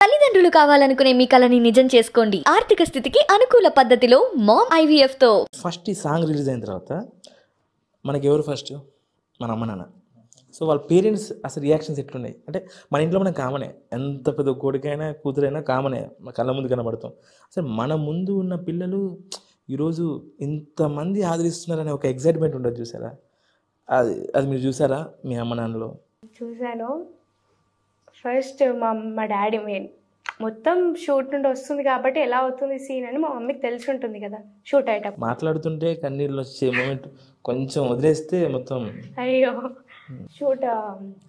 తల్లిదండ్రులు కావాలనుకునే మీ కలని నిజం చేసుకోండి. ఆర్థిక స్థితికి అనుకూల పద్ధతిలో మామ్ ఐవీఎఫ్ తో. ఫస్ట్ ఈ సాంగ్ రిలీజ్ అయిన తర్వాత మనకి ఎవరు ఫస్ట్? మన అమ్మ నాన్న. సో వాళ్ళ పేరెంట్స్ అసలు రియాక్షన్స్ ఎట్లున్నాయి అంటే, మన ఇంట్లో మనం కామనే, ఎంత పెద్ద కొడుకైనా కూతురైనా కామనే, మన కళ్ళ ముందు కనబడతాం. అసలు మన ముందు ఉన్న పిల్లలు ఈరోజు ఇంతమంది ఆదరిస్తున్నారనే ఒక ఎగ్జైట్మెంట్ ఉండదు చూసారా? అది మీరు చూసారా మీ అమ్మ నాన్నలో? చూశాను. ఫస్ట్ మా డాడీ మెయిన్ మొత్తం షూట్ నుండి వస్తుంది కాబట్టి ఎలా అవుతుంది సీన్ అని మా మమ్మీకి తెలిసి ఉంటుంది కదా. షూట్ అయ్యేటప్పుడు మాట్లాడుతుంటే కన్నీళ్ళు వచ్చే మూమెంట్ కొంచెం వదిలేస్తే మొత్తం అయ్యో షూట్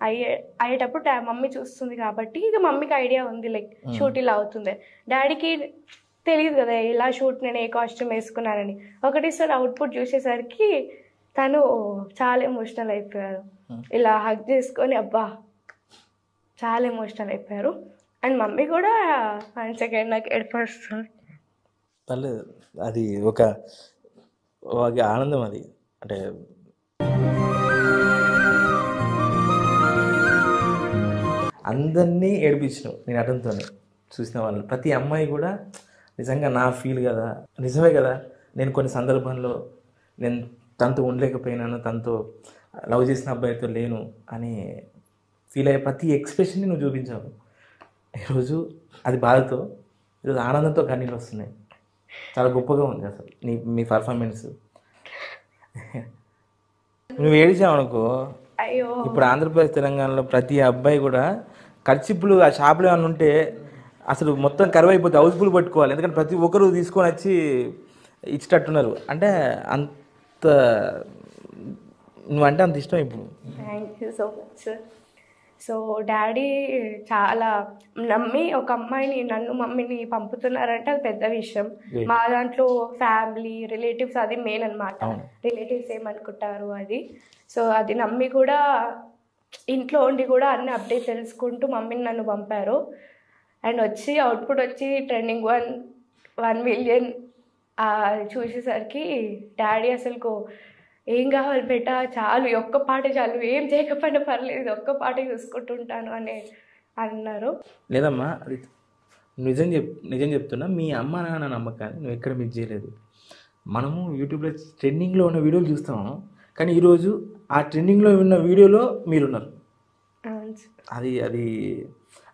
అయ్యేటప్పుడు మమ్మీ చూస్తుంది కాబట్టి ఇక మమ్మీకి ఐడియా ఉంది లైక్ షూట్ ఇలా అవుతుంది. డాడీకి తెలియదు కదా ఇలా షూట్ నేను ఏ కాస్ట్యూమ్ వేసుకున్నానని. ఒకటేసారి అవుట్పుట్ చూసేసరికి తను చాలా ఎమోషనల్ అయిపోయారు. ఇలా హగ్ చేసుకొని అబ్బా చాలా ఎమోషనల్ అయిపోయారు. అండ్ మమ్మీ కూడా 1 సెకండ్ నాకు ఏడుపొస్తుంది. పర్లేదు, అది ఒక ఆనందం. అది అంటే అందరినీ ఏడిపించినావు నేను అటంతోనే చూసిన వాళ్ళని. ప్రతి అమ్మాయి కూడా నిజంగా నా ఫీల్ కదా, నిజమే కదా, నేను కొన్ని సందర్భంలో నేను తనతో ఉండలేకపోయినాను, తనతో లవ్ చేసిన అబ్బాయితో లేను అని ఫీల్ అయ్యే ప్రతి ఎక్స్ప్రెషన్ని నువ్వు చూపించావు. ఈరోజు అది బాధతో, ఈరోజు ఆనందంతో కన్నీళ్ళు వస్తున్నాయి. చాలా గొప్పగా ఉంది అసలు మీ పర్ఫార్మెన్స్. నువ్వు ఏడిచావు అనుకో, అయ్యో ఇప్పుడు ఆంధ్రప్రదేశ్ తెలంగాణలో ప్రతి అబ్బాయి కూడా ఖర్చులు ఆ షాపులో ఏమైనా ఉంటే అసలు మొత్తం కరువు అయిపోతే హౌస్ఫుల్ పట్టుకోవాలి. ఎందుకంటే ప్రతి ఒక్కరు తీసుకొని వచ్చి ఇచ్చేటట్టున్నారు. అంటే అంత నువ్వంటే అంత ఇష్టం ఇప్పుడు. Thank you so much sir. So daddy చాలా నమ్మి ఒక అమ్మాయిని నన్ను మమ్మీని పంపుతున్నారంటే అది పెద్ద విషయం. మా దాంట్లో ఫ్యామిలీ రిలేటివ్స్ అది మెయిన్ అనమాట. రిలేటివ్స్ ఏమనుకుంటారు అది. సో అది నమ్మి కూడా ఇంట్లో ఉండి కూడా అన్ని అప్డేట్ తెలుసుకుంటూ మమ్మీని నన్ను పంపారు. అండ్ వచ్చి అవుట్పుట్ వచ్చి ట్రెండింగ్ 1 మిలియన్ చూసేసరికి డాడీ అసలుకు ఏం కావాలి బేట, చాలు ఒక్క పాట చాలు, ఏం చేయకపోయినా పర్లేదు, ఒక్క పాట చూసుకుంటుంటాను అని అన్నారు. లేదమ్మా, అది నిజం చెప్తున్నా, మీ అమ్మ నాన్న నమ్మకాన్ని నువ్వు ఎక్కడ మిస్ చేయలేదు. మనము యూట్యూబ్లో ట్రెండింగ్లో ఉన్న వీడియోలు చూస్తాము, కానీ ఈరోజు ఆ ట్రెండింగ్లో ఉన్న వీడియోలో మీరున్నారు. అది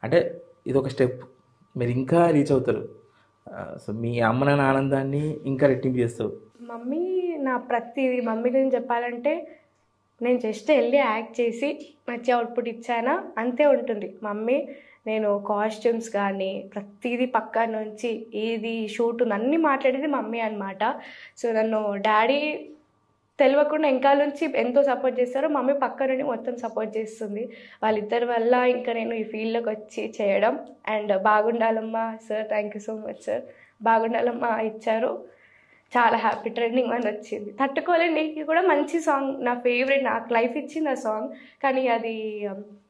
అంటే ఇది ఒక స్టెప్, మీరు ఇంకా రీచ్ అవుతారు. సో మీ అమ్మ నాన్న ఆనందాన్ని ఇంకా రెట్టింపు చేస్తావు. మమ్మీ నా ప్రతిదీ మమ్మీ గురించి చెప్పాలంటే నేను జస్ట్ వెళ్ళి యాక్ట్ చేసి మంచి అవుట్పుట్ ఇచ్చానా అంతే ఉంటుంది. మమ్మీ నేను కాస్ట్యూమ్స్ కానీ ప్రతిదీ పక్క నుంచి ఏది షూట్ అన్నీ మాట్లాడేది మమ్మీ అనమాట. సో నన్ను డాడీ తెలియకుండా ఇంకా నుంచి ఎంతో సపోర్ట్ చేస్తారో మమ్మీ పక్క నుండి మొత్తం సపోర్ట్ చేస్తుంది. వాళ్ళిద్దరి వల్ల ఇంకా నేను ఈ ఫీల్డ్లోకి వచ్చి చేయడం. అండ్ బాగుండాలమ్మా sir, thank you so much sir. బాగుండాలమ్మా ఇచ్చారు, చాలా హ్యాపీ. ట్రెండింగ్ 1 వచ్చింది. తట్టుకోలేనికి కూడా మంచి సాంగ్, నా ఫేవరెట్, నాకు లైఫ్ ఇచ్చింది ఆ సాంగ్. కానీ అది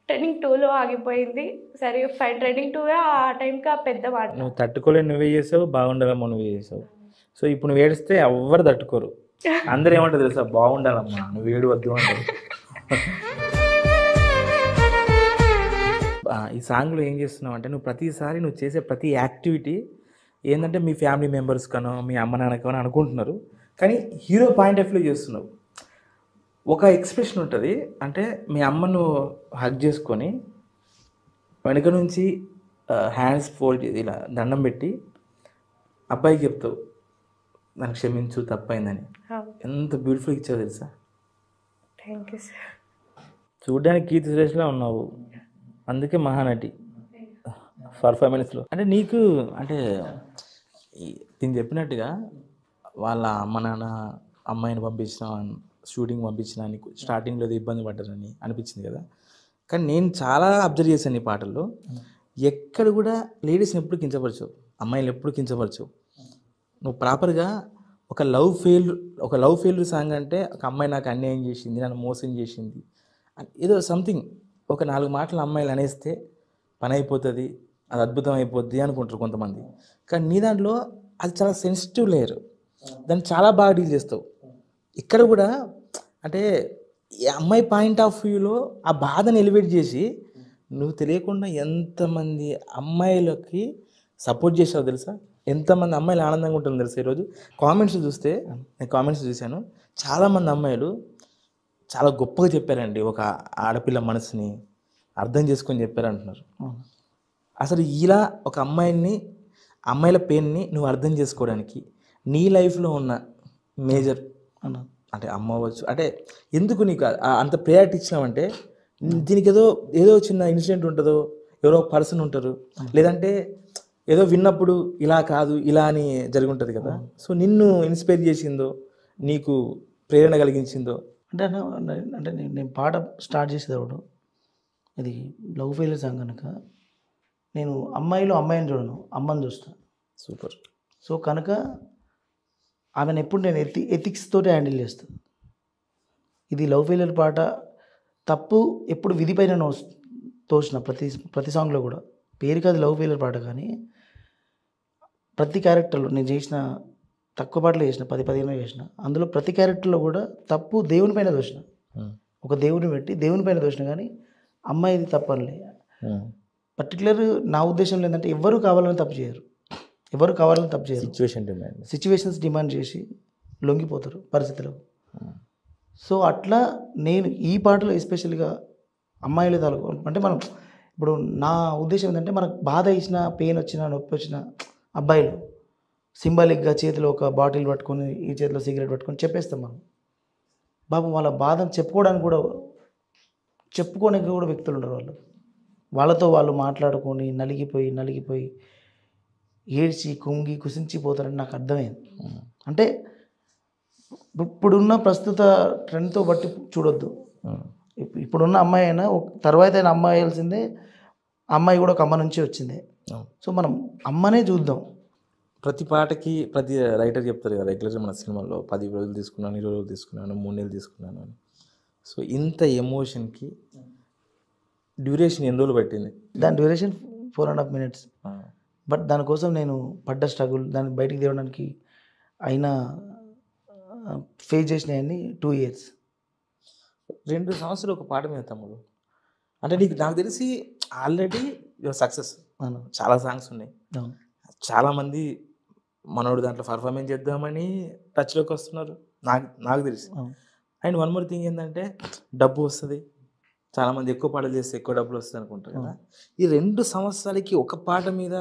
ట్రెండింగ్ 2లో ఆగిపోయింది. సరే ఫైన్, ట్రెండింగ్ 2 ఆ టైంకి ఆ పెద్ద మాట. నువ్వు తట్టుకోలేని నువ్వే చేసావు, బాగుండాలమ్మా నువ్వే చేసావు. సో ఇప్పుడు నువ్వు ఏడిస్తే ఎవ్వరు తట్టుకోరు. అందరూ ఏమంటారు తెలుసా, బాగుండాలమ్మా నువ్వు ఏడు వద్దు అంటారు. ఈ సాంగ్లో ఏం చేస్తున్నావు అంటే, నువ్వు ప్రతిసారి నువ్వు చేసే ప్రతి యాక్టివిటీ ఏంటంటే మీ ఫ్యామిలీ మెంబర్స్ కనో మీ అమ్మ నాన్నకనో అనుకుంటున్నారు, కానీ హీరో పాయింట్ ఆఫ్ వ్యూ చేస్తున్నావు. ఒక ఎక్స్ప్రెషన్ ఉంటుంది, అంటే మీ అమ్మను హగ్ చేసుకొని వెనక నుంచి హ్యాండ్స్ ఫోల్డ్ ఇలా దండం పెట్టి అబ్బాయికి చెప్తావు నాకు క్షమించు తప్పైందని. ఎంత బ్యూటిఫుల్ ఇచ్చావు తెలుసా. Thank you sir. చూడ్డానికి కీర్తి సురేష్లా ఉన్నావు, అందుకే మహానటి పర్ఫార్మెన్స్లో. అంటే నీకు అంటే నేను చెప్పినట్టుగా వాళ్ళ అమ్మ నాన్న అమ్మాయిని పంపించిన షూటింగ్ పంపించిన స్టార్టింగ్లో ఇబ్బంది పడ్డారని అనిపించింది కదా. కానీ నేను చాలా అబ్జర్వ్ చేశాను ఈ పాటల్లో, ఎక్కడ కూడా లేడీస్ని ఎప్పుడు కించపరచవు, అమ్మాయిలు ఎప్పుడు కించపరచవు. నువ్వు ప్రాపర్గా ఒక లవ్ ఫెయిల్యూర్ సాంగ్ అంటే ఒక అమ్మాయి నాకు అన్యాయం చేసింది, నన్ను మోసం చేసింది, ఏదో సంథింగ్ ఒక 4 మాటలు అమ్మాయిలు అనేస్తే పని అయిపోతుంది, అది అద్భుతం అయిపోద్ది అనుకుంటారు కొంతమంది. కానీ నీ దాంట్లో అది చాలా సెన్సిటివ్ లేయర్, దాన్ని చాలా బాగా డీల్ చేస్తావు. ఇక్కడ కూడా అంటే ఈ అమ్మాయి పాయింట్ ఆఫ్ వ్యూలో ఆ బాధను ఎలివేట్ చేసి నువ్వు తెలియకుండా ఎంతమంది అమ్మాయిలకి సపోర్ట్ చేసావు తెలుసా? ఎంతమంది అమ్మాయిలు ఆనందంగా ఉంటుంది తెలుసా? ఈరోజు కామెంట్స్ చూస్తే, నేను కామెంట్స్ చూశాను, చాలామంది అమ్మాయిలు చాలా గొప్పగా చెప్పారండి. ఒక ఆడపిల్ల మనసుని అర్థం చేసుకొని చెప్పారంటున్నారు. అసలు ఇలా ఒక అమ్మాయిల పెయిన్ని నువ్వు అర్థం చేసుకోవడానికి నీ లైఫ్లో ఉన్న మేజర్ అంటే అమ్మ అవ్వచ్చు, అంటే ఎందుకు నీకు అంత ప్రయారిటీ ఇచ్చినావంటే, దీనికి ఏదో చిన్న ఇన్సిడెంట్ ఉంటుందో, ఎవరో పర్సన్ ఉంటారు, లేదంటే ఏదో విన్నప్పుడు ఇలా కాదు ఇలా అని జరిగి ఉంటుంది కదా. సో నిన్ను ఇన్స్పైర్ చేసిందో, నీకు ప్రేరణ కలిగించిందో? అంటే నేను పాట స్టార్ట్ చేసేటప్పుడు ఇది లవ్ ఫెయిల్యూర్ సాంగ్ కనుక నేను అమ్మాయిని చూడను, అమ్మని చూస్తాను. సూపర్. సో కనుక ఆమెను ఎప్పుడు నేను ఎథిక్స్ తోటి హ్యాండిల్ చేస్తాను. ఇది లవ్ ఫెయిల్యూర్ పాట తప్పు ఎప్పుడు విధిపైన తోసిన ప్రతి సాంగ్లో కూడా పేరుకి అది లవ్ ఫెయిల్యూర్ పాట, కానీ ప్రతి క్యారెక్టర్లో నేను చేసిన తక్కువ పాటలు చేసిన 10-15 చేసిన, అందులో ప్రతి క్యారెక్టర్లో కూడా తప్పు దేవుని పైన దోషిన, ఒక దేవుని పెట్టి దేవుని పైన దోషిన, కానీ అమ్మాయిది తప్పనిలే. పర్టికులర్ నా ఉద్దేశంలో ఏంటంటే ఎవరు కావాలని తప్పు చేయరు, సిచ్యువేషన్స్ డిమాండ్ చేసి లొంగిపోతారు పరిస్థితులకు. సో అట్లా నేను ఈ పాటలో ఎస్పెషల్గా అమ్మాయిల తాలూకు అంటే మనం ఇప్పుడు నా ఉద్దేశం ఏంటంటే మనకు బాధ ఇచ్చిన, పెయిన్ వచ్చినా, నొప్పి వచ్చిన అబ్బాయిలు సింబాలిక్గా చేతిలో ఒక బాటిల్ పట్టుకొని, ఈ చేతిలో సిగరెట్ పట్టుకొని చెప్పేస్తాం మనం. బాబు వాళ్ళ బాధను చెప్పుకోవడానికి కూడా వ్యక్తులు ఉండరు. వాళ్ళతో వాళ్ళు మాట్లాడుకొని నలిగిపోయి ఏడ్చి కుంగి కుసించిపోతారని నాకు అర్థమైంది. అంటే ఇప్పుడున్న ప్రస్తుత ట్రెండ్తో బట్టి చూడొద్దు. ఇప్పుడున్న అమ్మాయి అయినా తర్వాత అయినా అమ్మాయి అయ్యాల్సిందే, అమ్మాయి కూడా ఒక అమ్మ నుంచి వచ్చిందే. సో మనం అమ్మనే చూద్దాం. ప్రతి పాటకి ప్రతి రైటర్ చెప్తారు కదా, రెగ్యులర్గా మన సినిమాలో 10 రోజులు తీసుకున్నాను, 20 రోజులు తీసుకున్నాను, 3 నెలలు తీసుకున్నాను అని. సో ఇంత ఎమోషన్కి డ్యూరేషన్ ఎన్ని రోజులు పట్టింది? దాని డ్యూరేషన్ 4.5 minutes. బట్ దానికోసం నేను పడ్డ స్ట్రగుల్, దాన్ని బయటికి తేవడానికి అయినా ఫేస్ చేసినాయని 2 years. 2 సంవత్సరాలు ఒక పాట మీద తమ్ముడు. అంటే నాకు తెలిసి ఆల్రెడీ యువర్ సక్సెస్, చాలా సాంగ్స్ ఉన్నాయి, చాలామంది మనోడు దాంట్లో పర్ఫార్మెన్స్ చేద్దామని టచ్లోకి వస్తున్నారు నాకు తెలిసి. అండ్ వన్ మోర్ థింగ్ ఏంటంటే డబ్బు వస్తుంది, చాలామంది ఎక్కువ పాటలు చేస్తే ఎక్కువ డబ్బులు వస్తుంది అనుకుంటారు కదా. ఈ 2 సంవత్సరాలకి ఒక పాట మీద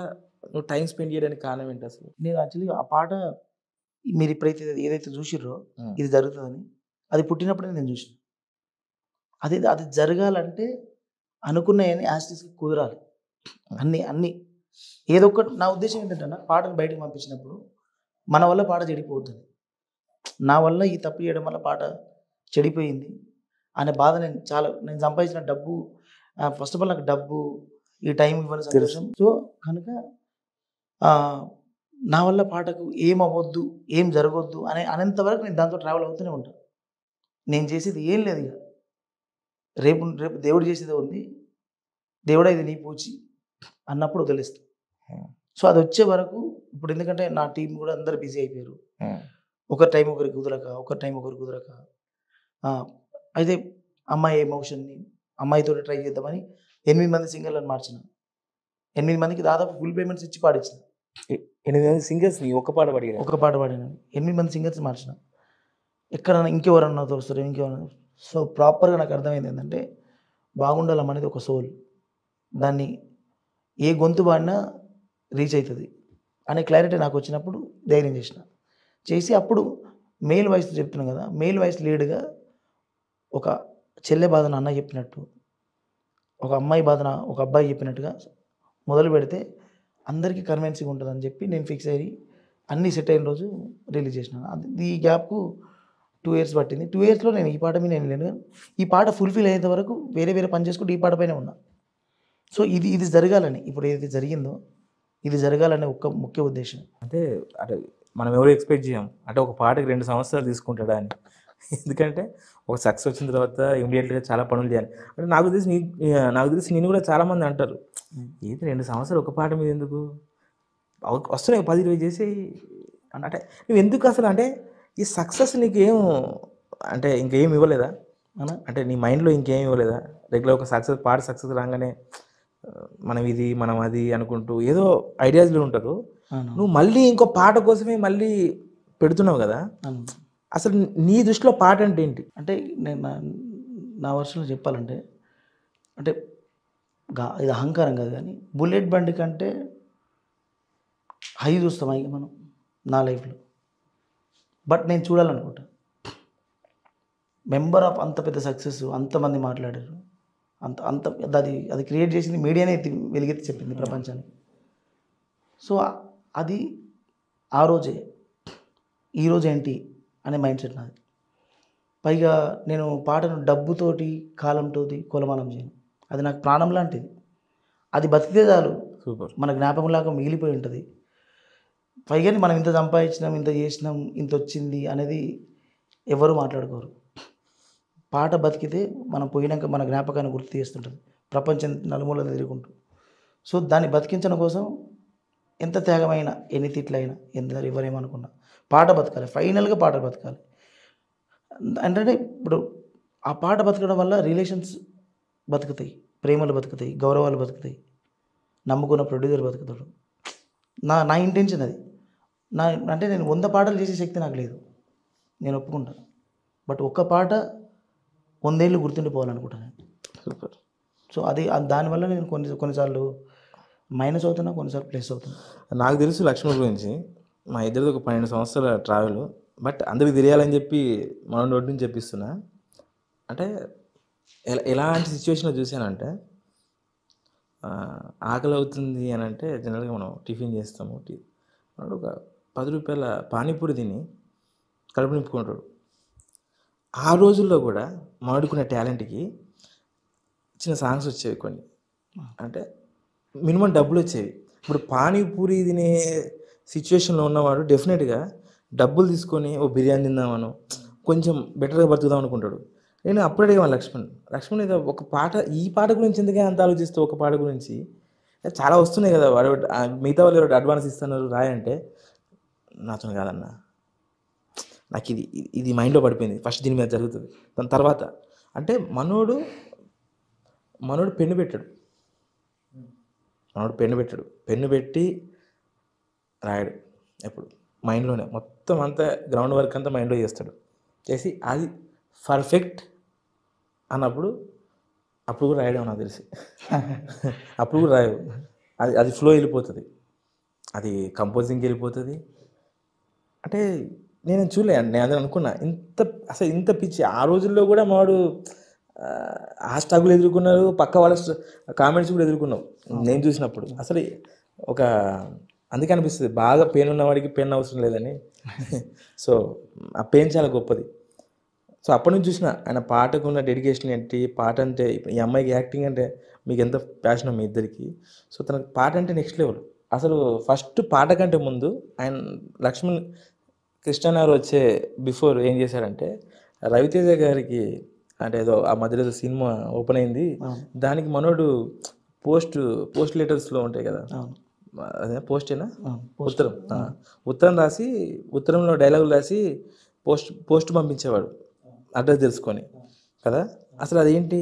నువ్వు టైం స్పెండ్ చేయడానికి కారణం ఏంటి అసలు? నేను యాక్చువల్లీ ఆ పాట మీరు ఇప్పుడైతే ఏదైతే చూసిర్రో ఇది జరుగుతుందని, అది పుట్టినప్పుడే నేను చూసిన. అది జరగాలంటే అనుకున్నాయని యాస్టిస్కి కుదరాలి. అన్నీ ఏదో ఒకటి. నా ఉద్దేశం ఏంటంటే పాటను బయటకు పంపించినప్పుడు మన వల్ల పాట చెడిపోతుంది, నా వల్ల ఈ తప్పు చేయడం వల్ల పాట చెడిపోయింది అనే బాధ నేను సంపాదించిన డబ్బు, ఫస్ట్ ఆఫ్ ఆల్ నాకు డబ్బు, ఈ టైం ఇవ్వని సంతోషం. సో కనుక నా వల్ల పాటకు ఏం అవ్వద్దు, ఏం జరగొద్దు అనేంతవరకు నేను దాంతో ట్రావెల్ అవుతూనే ఉంటాను. నేను చేసేది ఏం లేదు. ఇక రేపు దేవుడు చేసేదే ఉంది, దేవుడా ఇది నీ పూచి అన్నప్పుడు వదిలేస్తాను. సో అది వచ్చే వరకు ఇప్పుడు ఎందుకంటే నా టీం కూడా అందరు బిజీ అయిపోయారు. ఒక టైం ఒకరికి కుదరక అయితే అమ్మాయి ఎమోషన్ని అమ్మాయితో ట్రై చేద్దామని 8 మంది సింగర్లను మార్చిన. 8 మందికి దాదాపు ఫుల్ పేమెంట్స్ ఇచ్చి పాడించిన. 8 మంది సింగర్స్ని ఒక పాట పాడిన 8 మంది సింగర్స్ మార్చిన. ఎక్కడన్నా ఇంకెవరన్నా తోస్తారు, ఇంకెవరన్నా. సో ప్రాపర్గా నాకు అర్థమైంది ఏంటంటే బాగుండాలం అనేది ఒక సోల్, దాన్ని ఏ గొంతు పాడినా రీచ్ అవుతుంది అనే క్లారిటీ నాకు వచ్చినప్పుడు ధైర్యం చేసి అప్పుడు మేల్ వాయిస్ చెప్తున్నాను కదా, మేల్ వాయిస్ లీడ్గా ఒక చెల్లె బాధన అన్న చెప్పినట్టు, ఒక అమ్మాయి బాధన ఒక అబ్బాయి చెప్పినట్టుగా మొదలు పెడితే అందరికీ కన్విన్సింగ్ ఉంటుందని చెప్పి నేను ఫిక్స్ అయ్యి అన్నీ సెట్ అయిన రోజు రిలీజ్ చేసినాను. ఈ గ్యాప్కు 2 years పట్టింది. 2 yearsలో నేను ఈ పాట మీద నేను లేను. ఈ పాట ఫుల్ఫిల్ అయ్యేంత వరకు వేరే పని చేసుకుంటూ ఈ పాట పైన ఉన్నా. సో ఇది జరగాలని, ఇప్పుడు ఏదైతే జరిగిందో ఇది జరగాలనే ఒక ముఖ్య ఉద్దేశం. అంటే మనం ఎవరు ఎక్స్పెక్ట్ చేయం అంటే ఒక పాటకి 2 సంవత్సరాలు తీసుకుంటాడా అని. ఎందుకంటే ఒక సక్సెస్ వచ్చిన తర్వాత ఇమీడియట్గా చాలా పనులు చేయాలి. అంటే నాకు తెలిసి నేను కూడా చాలామంది అంటారు, ఇది 2 సంవత్సరాలు ఒక పాట మీద ఎందుకు, వస్తున్నాయి 10-20 చేసి అంటే నువ్వు ఎందుకు అసలు, అంటే ఈ సక్సెస్ నీకు అంటే ఇంకేం ఇవ్వలేదా? అనా అంటే నీ మైండ్లో ఇంకేం ఇవ్వలేదా? రెగ్యులర్ ఒక పాట సక్సెస్ రాగానే మనం ఇది మనం అది అనుకుంటూ ఏదో ఐడియాస్లో ఉంటారు. అవును నువ్వు మళ్ళీ ఇంకో పాట కోసమే మళ్ళీ పెడుతున్నావు కదా. అవును. అసలు నీ దృష్టిలో పాట అంటే ఏంటి? అంటే నేను నా వర్షంలో చెప్పాలంటే అంటే ఇది అహంకారం కాదు కానీ బుల్లెట్ బండి కంటే హై చూస్తాం ఇక మనం నా లైఫ్లో. బట్ నేను చూడాలనుకుంటా మెంబర్ ఆఫ్ అంత పెద్ద సక్సెస్ అంతమంది మాట్లాడారు, అంత అంత అది క్రియేట్ చేసింది మీడియానే వెలిగెత్తి చెప్పింది ప్రపంచానికి. సో అది ఆ రోజే ఈరోజు ఏంటి అనే మైండ్ సెట్ నాది. పైగా నేను పాటను డబ్బుతోటి కాలంతోటి కొలమానం చేయను. అది నాకు ప్రాణం లాంటిది. అది బతికితే చాలు, సూపర్. మన జ్ఞాపకంలాగా మిగిలిపోయి ఉంటుంది. పైగా మనం ఇంత సంపాదించినాం, ఇంత చేసినాం, ఇంత వచ్చింది అనేది ఎవరు మాట్లాడుకోరు. పాట బతికితే మనం పోయినాక మన జ్ఞాపకాన్ని గుర్తు చేస్తుంటుంది ప్రపంచం నలుమూలలు తిరుగుకుంటూ. సో దాన్ని బతికించడం కోసం ఎంత త్యాగమైనా, ఎన్ని తిట్లైనా, ఎంత ఎవరేమనుకున్నా పాట బతకాలి. ఫైనల్గా పాట బతకాలి. అంటే ఇప్పుడు ఆ పాట బతకడం వల్ల రిలేషన్స్ బతుకుతాయి, ప్రేమలు బతుకుతాయి, గౌరవాలు బతుకుతాయి, నమ్ముకున్న ప్రొడ్యూసర్ బతుకుతాడు. నా ఇంటెన్షన్ అది. అంటే నేను 100 పాటలు చేసే శక్తి నాకు లేదు, నేను ఒప్పుకుంటాను. బట్ ఒక్క పాట 100 ఏళ్ళు గుర్తుండిపోవాలనుకుంటాను. సూపర్. సో అది దానివల్ల నేను కొన్నిసార్లు మైనస్ అవుతున్నా, కొన్నిసార్లు ప్లస్ అవుతున్నా. నాకు తెలుసు లక్ష్మణ్ గురించి, మా ఇద్దరిది ఒక 12 సంవత్సరాల ట్రావెల్. బట్ అందరికి తెలియాలని చెప్పి మన నోటి నుంచి చెప్పిస్తున్నా. అంటే ఎలాంటి సిచ్యువేషన్లో చూసానంటే, ఆకలి అవుతుంది అని అంటే జనరల్గా మనం టిఫిన్ చేస్తాము. వాడు ఒక 10 రూపాయల పానీపూరి తిని కడుపు నింపుకుంటాడు. ఆ రోజుల్లో కూడా మాడుకునే టాలెంట్కి చిన్న సాంగ్స్ వచ్చేవి కొన్ని, అంటే మినిమం డబ్బులు వచ్చేవి. ఇప్పుడు పానీపూరి తినే సిచ్యువేషన్లో ఉన్నవాడు డెఫినెట్గా డబ్బులు తీసుకొని ఓ బిర్యానీ తిందామను, కొంచెం బెటర్గా బతుకుదాం అనుకుంటాడు. నేను అప్పుడే అడిగాను లక్ష్మణ్ ఏదో ఒక పాట, ఈ పాట గురించి ఎందుకే అంత ఆలోచిస్తూ, ఒక పాట గురించి చాలా వస్తున్నాయి కదా, వాడు మిగతా వాళ్ళు ఎవరు అడ్వాన్స్ ఇస్తున్నారు రాయంటే, నాతో కాదన్న, నాకు ఇది మైండ్లో పడిపోయింది. ఫస్ట్ దీని మీద జరుగుతుంది, దాని తర్వాత అంటే మనోడు పెన్ను పెట్టాడు. పెన్ను పెట్టి రాయడు ఎప్పుడు, మైండ్లోనే మొత్తం అంతా గ్రౌండ్ వర్క్ అంతా మైండ్లో చేస్తాడు. చేసి అది పర్ఫెక్ట్ అన్నప్పుడు అప్పుడు కూడా రాయడం నాకు తెలిసి అప్పుడు కూడా రాయవు. అది ఫ్లో వెళ్ళిపోతుంది, అది కంపోజింగ్కి వెళ్ళిపోతుంది. అంటే నేను చూడలే, నేను అదే అనుకున్నా, ఇంత పిచ్చి ఆ రోజుల్లో కూడా మావాడు ఆ స్ట్రగుల్ ఎదుర్కొన్నారు, పక్క వాళ్ళ కామెంట్స్ కూడా ఎదుర్కొన్నావు నేను చూసినప్పుడు. అసలు అందుకే అనిపిస్తుంది బాగా పెయిన్ ఉన్నవాడికి పెన్ అవసరం లేదని. సో ఆ పెయిన్ చాలా గొప్పది. సో అప్పటి నుంచి చూసిన ఆయన పాటకు ఉన్న డెడికేషన్ ఏంటి, పాట అంటే ఈ అమ్మాయికి యాక్టింగ్ అంటే మీకు ఎంత ప్యాషన్ మీ ఇద్దరికి. సో తనకు పాట అంటే నెక్స్ట్ లెవెల్. అసలు ఫస్ట్ పాట కంటే ముందు ఆయన లక్ష్మణ్ కృష్ణగారు వచ్చే బిఫోర్ ఏం చేశారంటే, రవితేజ గారికి అంటే ఏదో ఆ మధ్యలో సినిమా ఓపెన్ అయింది, దానికి మనోడు పోస్ట్ లెటర్స్లో ఉంటాయి కదా, అదే పోస్టేనా, ఉత్తరం రాసి, ఉత్తరంలో డైలాగులు రాసి పోస్ట్ పంపించేవాడు అడ్రస్ తెలుసుకొని కదా. అసలు అదేంటి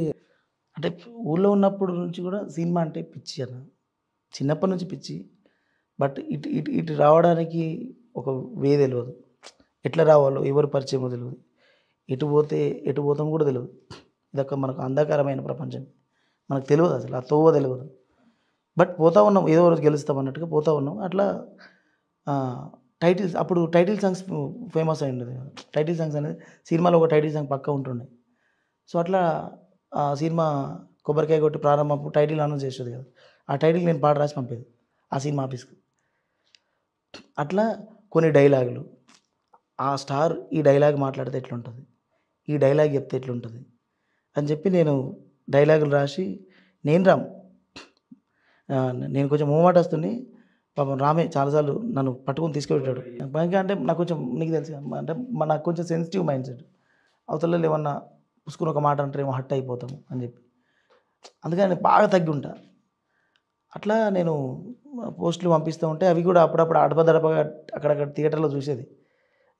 అంటే ఊళ్ళో ఉన్నప్పుడు నుంచి కూడా సినిమా అంటే పిచ్చి అన్న, చిన్నప్పటి నుంచి పిచ్చి. బట్ ఇటు రావడానికి ఒక వే తెలియదు, ఎట్లా రావాలో ఎవరు పరిచయమో తెలియదు, ఎటు పోతాం కూడా తెలియదు. ఇదొక మనకు అంధకారమైన ప్రపంచం, మనకు తెలియదు అసలు, ఆ తోవ తెలియదు. బట్ పోతా ఉన్నాం, ఏదో రోజు గెలుస్తాం అన్నట్టుగా పోతా ఉన్నాం. అట్లా అప్పుడు టైటిల్ సాంగ్స్ ఫేమస్ అయి ఉండేది. టైటిల్ సాంగ్స్ అనేది సినిమాలో ఒక టైటిల్ సాంగ్ పక్కా ఉంటుండే. సో అట్లా ఆ సినిమా కొబ్బరికాయ కొట్టి ప్రారంభం టైటిల్ అనౌన్స్ చేసేది కదా, ఆ టైటిల్ నేను పాట రాసి పంపేది ఆ సినిమా ఆఫీస్కి. అట్లా కొన్ని డైలాగులు, ఆ స్టార్ ఈ డైలాగ్ మాట్లాడితే ఎట్లుంటుంది, ఈ డైలాగ్ చెప్తే ఎట్లుంటుంది అని చెప్పి నేను డైలాగులు రాసి నేను కొంచెం మూమాట వస్తుంది. పాపం రామే చాలాసార్లు నన్ను పట్టుకొని తీసుకెళ్ళాడు. ఇంకా అంటే నాకు కొంచెం, నీకు తెలుసు అంటే నాకు కొంచెం సెన్సిటివ్ మైండ్ సెట్, అవతల ఏమన్నా పుసుకుని ఒక మాట అంటే ఏమో హట్ అయిపోతాము అని చెప్పి, అందుకని నేను బాగా తగ్గి ఉంటా. అట్లా నేను పోస్టులు పంపిస్తూ ఉంటే అవి కూడా అప్పుడప్పుడు అడపదడపగా అక్కడక్కడ థియేటర్లో చూసేది.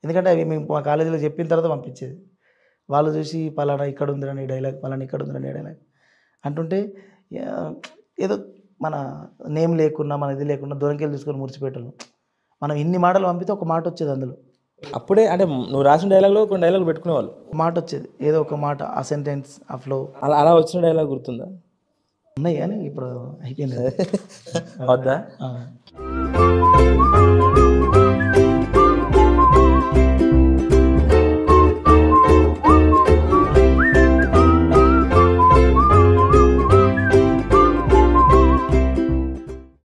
ఎందుకంటే అవి మేము మా కాలేజీలో చెప్పిన తర్వాత పంపించేది. వాళ్ళు చూసి పలానా ఇక్కడ ఉందిరని డైలాగ్, పలానా ఇక్కడ ఉందిరని డైలాగ్ అంటుంటే ఏదో మన నేమ్ లేకున్నా మన ఇది లేకుండా దూరంకి వెళ్ళి చూసుకొని మురిచిపెట్టాను. మనం ఇన్ని మాటలు పంపితే ఒక మాట వచ్చేది అందులో. అప్పుడే అంటే నువ్వు రాసిన డైలాగ్లో కొన్ని డైలాగ్ పెట్టుకునేవాళ్ళు, మాట వచ్చేది ఏదో ఒక మాట, ఆ సెంటెన్స్, ఆ ఫ్లో. అలా అలా వచ్చిన డైలాగ్ గుర్తుందా? ఉన్నాయి కానీ ఇప్పుడు అయిపోయింది. వద్దా? ఆ.